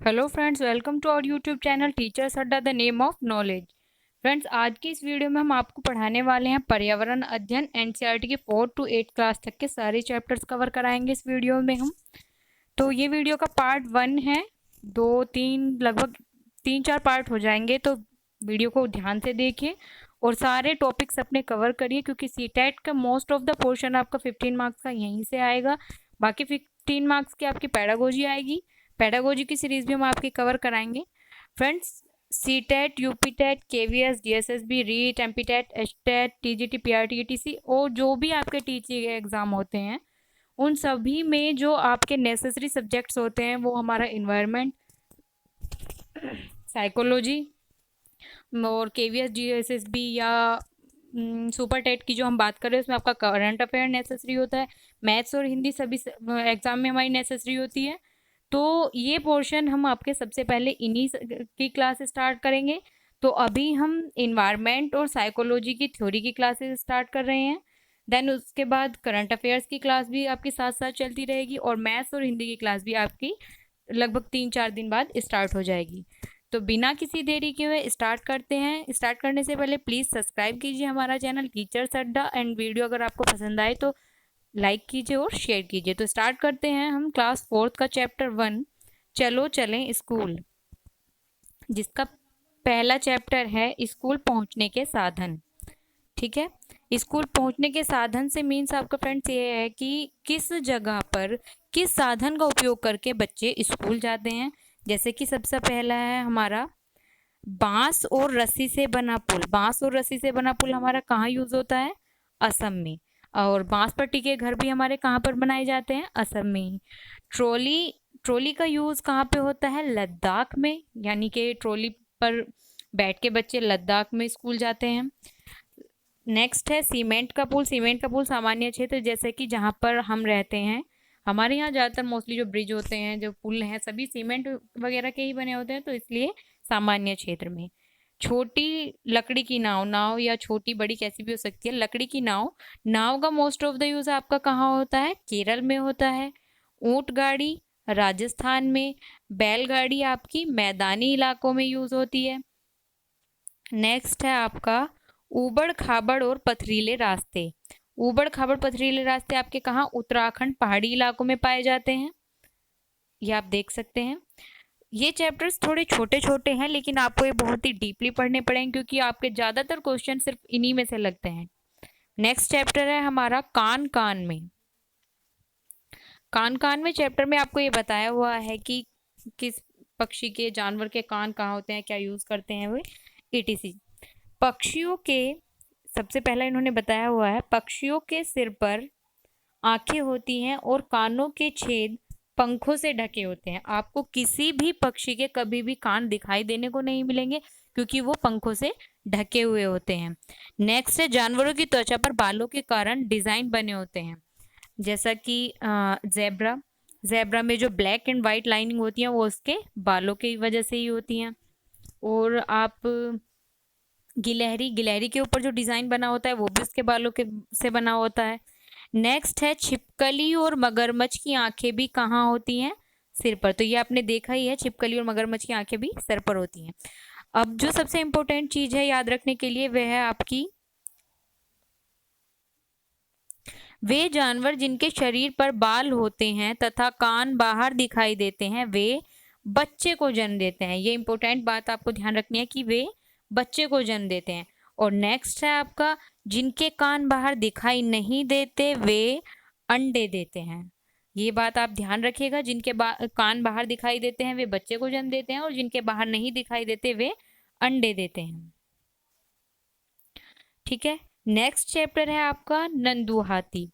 Hello friends, welcome to our YouTube channel teachers Adda the name of knowledge. Friends, आज की इस video में हम आपको पढ़ाने वाले हैं पर्यावरण अध्ययन एनसीईआरटी के 4 to 8 क्लास तक के सारे चैप्टर्स कवर कराएंगे इस वीडियो में हम। तो ये वीडियो का पार्ट 1 है, 2-3 लगभग 3-4 पार्ट हो जाएंगे। तो वीडियो को ध्यान से देखिए और सारे टॉपिक्स अपने कवर करिए, क्योंकि सीटेट का मोस्ट ऑफ द पोर्शन आपका 15 मार्क्स का यहीं से आएगा। बाकी 15 मार्क्स की आपकी पैडागोजी आएगी। पैडागोजी की सीरीज भी हम आपकी कवर कराएंगे। Friends, CTET, UPTET, KVS, DSSB, REET, MPTET, HTET, TGT, PRT, ETC और जो भी आपके टीचिंग एग्जाम होते हैं उन सभी में जो आपके नेसेसरी सब्जेक्ट्स होते हैं वो हमारा इन्वायरमेंट, साइकोलॉजी और केवीएस, डीएसएसबी या सुपर टेट की जो हम बात कर रहे हैं उसमें आपका करंट अफेयर नेसेसरी होता है। मैथ्स और हिंदी सभी एग्जाम में हमारी नेसेसरी होती है। तो ये पोर्शन हम आपके सबसे पहले इन्हीं की क्लास स्टार्ट करेंगे। तो अभी हम इन्वायरमेंट और साइकोलॉजी की थ्योरी की क्लासेस स्टार्ट कर रहे हैं। देन उसके बाद करंट अफेयर्स की क्लास भी आपकी साथ साथ चलती रहेगी और मैथ्स और हिंदी की क्लास भी आपकी लगभग 3-4 दिन बाद स्टार्ट हो जाएगी। तो बिना किसी देरी के हुए स्टार्ट करते हैं। स्टार्ट करने से पहले प्लीज़ सब्सक्राइब कीजिए हमारा चैनल टीचर्स अड्डा, एंड वीडियो अगर आपको पसंद आए तो लाइक कीजिए और शेयर कीजिए। तो स्टार्ट करते हैं हम क्लास 4 का चैप्टर 1, चलो चलें स्कूल, जिसका पहला चैप्टर है स्कूल पहुंचने के साधन। ठीक है, स्कूल पहुंचने के साधन से मीन्स आपका फ्रेंड्स ये है कि किस जगह पर किस साधन का उपयोग करके बच्चे स्कूल जाते हैं। जैसे कि सबसे पहला है हमारा बांस और रस्सी से बना पुल। बांस और रस्सी से बना पुल हमारा कहाँ यूज होता है? असम में। और बांस पर टिके घर भी हमारे कहाँ पर बनाए जाते हैं? असम में ही। ट्रॉली का यूज कहाँ पे होता है? लद्दाख में, यानी कि ट्रॉली पर बैठ के बच्चे लद्दाख में स्कूल जाते हैं। नेक्स्ट है सीमेंट का पुल। सीमेंट का पुल सामान्य क्षेत्र, जैसे कि जहाँ पर हम रहते हैं, हमारे यहाँ ज़्यादातर मोस्टली जो ब्रिज होते हैं, जो पुल हैं, सभी सीमेंट वगैरह के ही बने होते हैं, तो इसलिए सामान्य क्षेत्र में। छोटी लकड़ी की नाव, नाव या छोटी बड़ी कैसी भी हो सकती है, लकड़ी की नाव। नाव का मोस्ट ऑफ द यूज़ आपका कहाँ होता है? केरल में होता है। ऊंट गाड़ी राजस्थान में। बैलगाड़ी आपकी मैदानी इलाकों में यूज़ होती है। नेक्स्ट है आपका ऊबड़ खाबड़ और पथरीले रास्ते। ऊबड़ खाबड़ पथरीले रास्ते आपके कहाँ? उत्तराखंड पहाड़ी इलाकों में पाए जाते हैं। ये आप देख सकते हैं। ये चैप्टर्स थोड़े छोटे छोटे हैं, लेकिन आपको ये बहुत ही डीपली पढ़ने पड़ेंगे, क्योंकि आपके ज़्यादातर क्वेश्चन सिर्फ इन्हीं में से लगते हैं। नेक्स्ट चैप्टर है हमारा कान कान में। कान कान में चैप्टर में आपको ये बताया हुआ है कि किस पक्षी के, जानवर के कान कहाँ होते हैं, क्या यूज़ करते हैं वे, etc। पक्षियों के, सबसे पहला इन्होंने बताया हुआ है, पक्षियों के सिर पर आंखें होती हैं और कानों के छेद पंखों से ढके होते हैं। आपको किसी भी पक्षी के कभी भी कान दिखाई देने को नहीं मिलेंगे, क्योंकि वो पंखों से ढके हुए होते हैं। नेक्स्ट है जानवरों की त्वचा पर बालों के कारण डिजाइन बने होते हैं, जैसा कि जेब्रा। जेब्रा में जो ब्लैक एंड वाइट लाइनिंग होती है वो उसके बालों की वजह से ही होती हैं। और आप गिलहरी, गिलहरी के ऊपर जो डिजाइन बना होता है वो भी उसके बालों के से बना होता है। नेक्स्ट है छिपकली और मगरमच्छ की आंखें भी कहाँ होती हैं? सिर पर। तो ये आपने देखा ही है, छिपकली और मगरमच्छ की आंखें भी सिर पर होती हैं। अब जो सबसे इंपॉर्टेंट चीज है याद रखने के लिए, वह है आपकी वे जानवर जिनके शरीर पर बाल होते हैं तथा कान बाहर दिखाई देते हैं, वे बच्चे को जन्म देते हैं। ये इंपॉर्टेंट बात आपको ध्यान रखनी है कि वे बच्चे को जन्म देते हैं। और नेक्स्ट है आपका जिनके कान बाहर दिखाई नहीं देते, वे अंडे देते हैं। ये बात आप ध्यान रखिएगा, जिनके कान बाहर दिखाई देते हैं वे बच्चे को जन्म देते हैं, और जिनके बाहर नहीं दिखाई देते वे अंडे देते हैं। ठीक है, नेक्स्ट चैप्टर है आपका नंदू हाथी।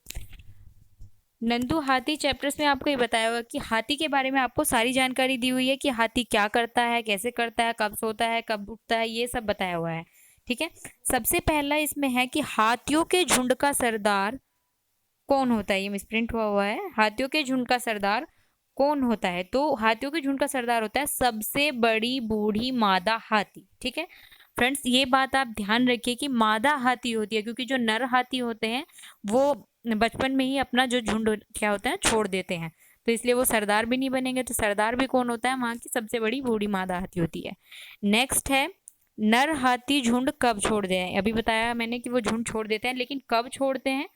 नंदू हाथी चैप्टर्स में आपको ये बताया हुआ कि हाथी के बारे में आपको सारी जानकारी दी हुई है कि हाथी क्या करता है, कैसे करता है, कब सोता है, कब उठता है, ये सब बताया हुआ है। ठीक है, सबसे पहला इसमें है कि हाथियों के झुंड का सरदार कौन होता है। ये मिसप्रिंट हुआ है, हाथियों के झुंड का सरदार कौन होता है? तो हाथियों के झुंड का सरदार होता है सबसे बड़ी बूढ़ी मादा हाथी। ठीक है फ्रेंड्स, ये बात आप ध्यान रखिए कि मादा हाथी होती है, क्योंकि जो नर हाथी होते हैं वो बचपन में ही अपना जो झुंड क्या होता है छोड़ देते हैं। तो इसलिए वो सरदार भी नहीं बनेंगे। तो सरदार भी कौन होता है, वहाँ की सबसे बड़ी बूढ़ी मादा हाथी होती है। नेक्स्ट है, नर हाथी झुंड कब छोड़ते हैं। अभी बताया मैंने कि वो झुंड छोड़ देते हैं, लेकिन कब छोड़ते हैं,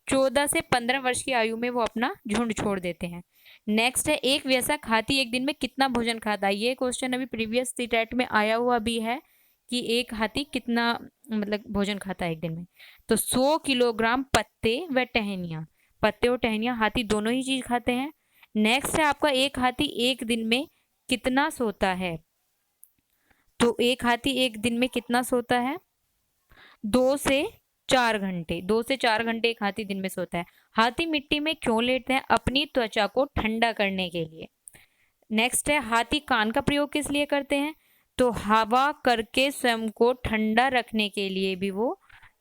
14 से 15 वर्ष की आयु में वो अपना झुंड छोड़ देते हैं। नेक्स्ट है, एक वयस्क हाथी एक दिन में कितना भोजन खाता है। ये क्वेश्चन अभी प्रीवियस सीटेट में आया हुआ भी है कि एक हाथी कितना मतलब भोजन खाता है एक दिन में। तो 100 किलोग्राम पत्ते व टहनियाँ, पत्ते और टहनियाँ हाथी दोनों ही चीज खाते हैं। नेक्स्ट है आपका, एक हाथी एक दिन में कितना सोता है। तो एक हाथी एक दिन में कितना सोता है, 2 से 4 घंटे। 2 से 4 घंटे एक हाथी दिन में सोता है। हाथी मिट्टी में क्यों लेटते हैं, अपनी त्वचा को ठंडा करने के लिए। नेक्स्ट है, हाथी कान का प्रयोग किस लिए करते हैं, तो हवा करके स्वयं को ठंडा रखने के लिए भी वो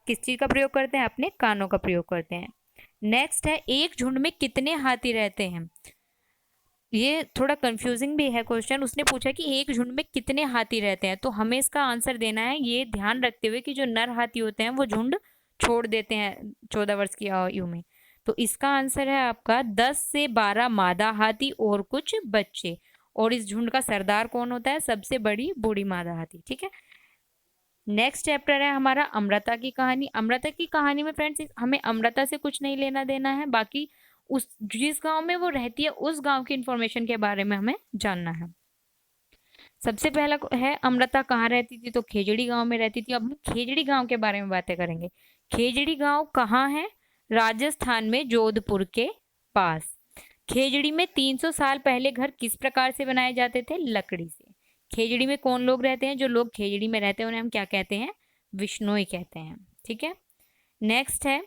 किस चीज का प्रयोग करते हैं, अपने कानों का प्रयोग करते हैं। नेक्स्ट है, एक झुंड में कितने हाथी रहते हैं। ये थोड़ा कंफ्यूजिंग भी है क्वेश्चन। उसने पूछा कि एक झुंड में कितने हाथी रहते हैं, तो हमें इसका आंसर देना है ये ध्यान रखते हुए कि जो नर हाथी होते हैं वो झुंड छोड़ देते हैं 14 वर्ष की आयु में। तो इसका आंसर है आपका 10 से 12 मादा हाथी और कुछ बच्चे। और इस झुंड का सरदार कौन होता है, सबसे बड़ी बूढ़ी मादा हाथी। ठीक है, नेक्स्ट चैप्टर है हमारा अमृता की कहानी। अमृता की कहानी में फ्रेंड्स हमें अमृता से कुछ नहीं लेना देना है, बाकी उस जिस गांव में वो रहती है उस गांव की इंफॉर्मेशन के बारे में हमें जानना है। सबसे पहला है, अमृता कहाँ रहती थी, तो खेजड़ी गांव में रहती थी। अब हम खेजड़ी गांव के बारे में बातें करेंगे। खेजड़ी गांव कहाँ है, राजस्थान में जोधपुर के पास। खेजड़ी में 300 साल पहले घर किस प्रकार से बनाए जाते थे, लकड़ी से। खेजड़ी में कौन लोग रहते हैं, जो लोग खेजड़ी में रहते हैं उन्हें हम क्या कहते हैं, विश्नोई कहते हैं। ठीक है, नेक्स्ट है,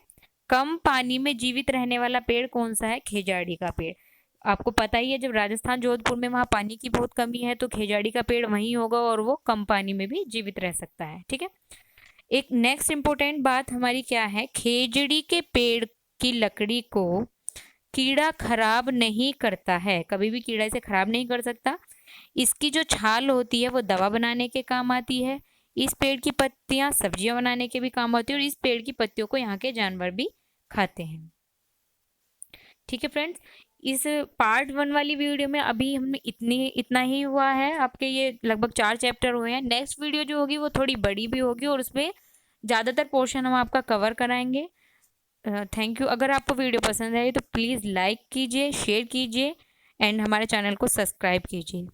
कम पानी में जीवित रहने वाला पेड़ कौन सा है, खेजाड़ी का पेड़। आपको पता ही है जब राजस्थान जोधपुर में वहाँ पानी की बहुत कमी है तो खेजाड़ी का पेड़ वहीं होगा और वो कम पानी में भी जीवित रह सकता है। ठीक है, एक नेक्स्ट इंपॉर्टेंट बात हमारी क्या है, खेजड़ी के पेड़ की लकड़ी को कीड़ा खराब नहीं करता है, कभी भी कीड़ा इसे खराब नहीं कर सकता। इसकी जो छाल होती है वो दवा बनाने के काम आती है। इस पेड़ की पत्तियां सब्जियां बनाने के भी काम आती है और इस पेड़ की पत्तियों को यहाँ के जानवर भी खाते हैं। ठीक है फ्रेंड्स, इस पार्ट 1 वाली वीडियो में अभी हमने इतना ही हुआ है। आपके ये लगभग 4 चैप्टर हुए हैं। नेक्स्ट वीडियो जो होगी वो थोड़ी बड़ी भी होगी और उसमें ज़्यादातर पोर्शन हम आपका कवर कराएंगे। Thank you. अगर आपको वीडियो पसंद आई तो प्लीज़ लाइक कीजिए, शेयर कीजिए एंड हमारे चैनल को सब्सक्राइब कीजिए।